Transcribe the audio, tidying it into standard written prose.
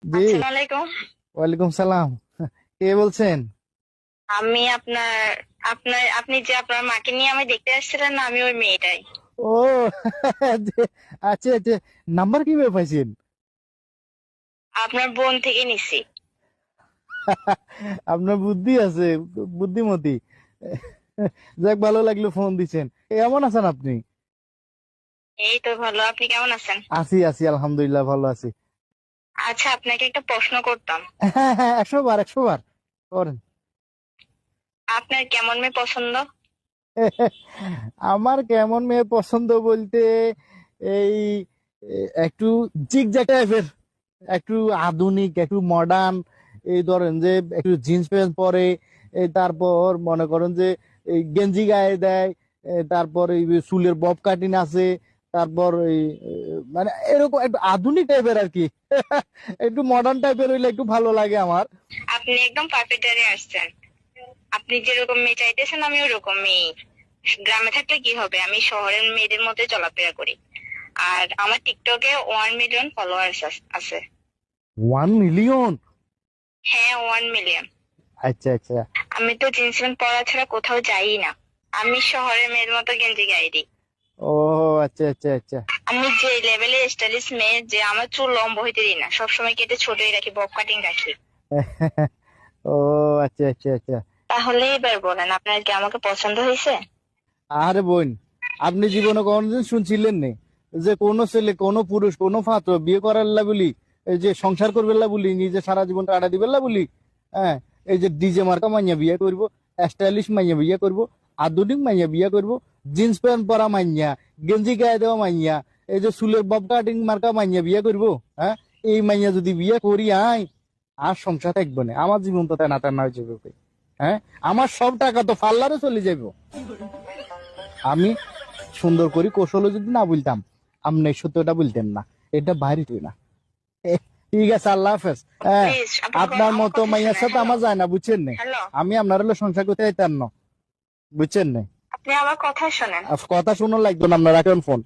জি। আসসালামু আলাইকুম। ওয়ালাইকুম সালাম। কে বলছেন? আমি আপনি যে আপনার মাকে নিয়ে আমি দেখতে আসছিলেন না, আমি ওই মেয়েটাই। ও যে, আচ্ছা আচ্ছা। নাম্বার কিভাবে পাইছেন? আপনার বোন থেকে নিছি। আপনার বুদ্ধি আছে, বুদ্ধিমতী। যাক, ভালো লাগলো ফোন দিছেন। কেমন আছেন আপনি? এই তো ভালো, আপনি কেমন আছেন? আছি আছি, আলহামদুলিল্লাহ ভালো আছি। আচ্ছা, আপনাকে একটা প্রশ্ন করতাম। হ্যাঁ হ্যাঁ, 100 বার 100 বার করেন। আপনার কেমন মেয়ে পছন্দ? আমার কেমন মেয়ে পছন্দ বলতে এই একটু জিগজ্যাগ টাইপের, একটু আধুনিক, একটু মডার্ন। এই ধরেন যে একটু জিন্স প্যান্ট পরে, তারপর মনে করেন যে এই গেঞ্জি গায়ে দেয়, তারপর এই চুলের বব কাটিং আছে, তারপর এই মানে এরকম একটু আধুনিক টাইপের আর কি। একটু মডার্ন টাইপের হইলে একটু ভালো লাগে আমার। আপনি একদম পারফেক্ট এরিয়া আসছেন। আপনি যেরকম মেয়ে চাইতেছেন আমি ওরকম মেয়ে। গ্রামে থাকলে কি হবে, আমি শহরের মেয়েদের মধ্যে চলাফেরা করি। আর আমার টিকটকে 1 মিলিয়ন ফলোয়ার্স আছে। 1 মিলিয়ন? হ্যাঁ, 1 মিলিয়ন। আচ্ছা আচ্ছা। আমি তো জিন্স প্যান্ট পরা ছাড়া কোথাও যাই না। আমি শহরের মেয়ের মতো গেঞ্জি গায়ে দিই। ও আচ্ছা আচ্ছা আচ্ছা। আমি যে লেভেলে স্টাইলিশ মেয়ে, যে আমার চুল লম্বা হইতে দিই না, সবসময় কেটে ছোটই রাখি, বব কাটিং রাখি। ও আচ্ছা আচ্ছা আচ্ছা। তাহলে এবার বলেন, আপনার কি আমাকে পছন্দ হয়েছে? আরে বোন, আপনি জীবনে কোনোদিন শুনছিলেন নে যে কোনো ছেলে, কোনো পুরুষ, কোনো পাত্র বিয়ে করার লা বলি, এই যে সংসার করবে লা বলি, নিজে সারা জীবন কাটা দিবে লা বলি, হ্যাঁ, এই যে ডিজে মার্কা মাইয়া বিয়ে করবো, স্টাইলিশ মাইয়া বিয়ে করবো, আধুনিক মাইয়া বিয়ে করবো, জিন্স প্যান্ট পরা মাইয়া, গেঞ্জি গায়ে দেওয়া মাইয়া, এই যে চুলের বব কাটিং মার্কা মাইয়া বিয়ে করবো, হ্যাঁ, এই মাইয়া যদি বিয়ে করি আই, আর সংসার থাকবো না, আমার জীবন তো টানা টানা হয়ে যাবে। হ্যাঁ, আমার সব টাকা তো পার্লারে চলে যাবো। আমি সুন্দর করে কৌশল যদি না বলতাম, আপনি এই সত্যটা বলতেন না, এটা বাইরে তুই না। এ, ঠিক আছে, আল্লাহ হাফেজ। হ্যাঁ, প্লিজ আপনার আমার মতো কথা মাইয়ার শোনেন। সাথে হ্যালো, আমার যায় না, বুঝছেন না। হ্যালো, আমি আপনার হলো সংসার করতে চাইতাম না, বুঝছেন না। আপনি আমার কথা শোনেন। কথা শুনো লাগতো না, আপনার রাখেন ফোন।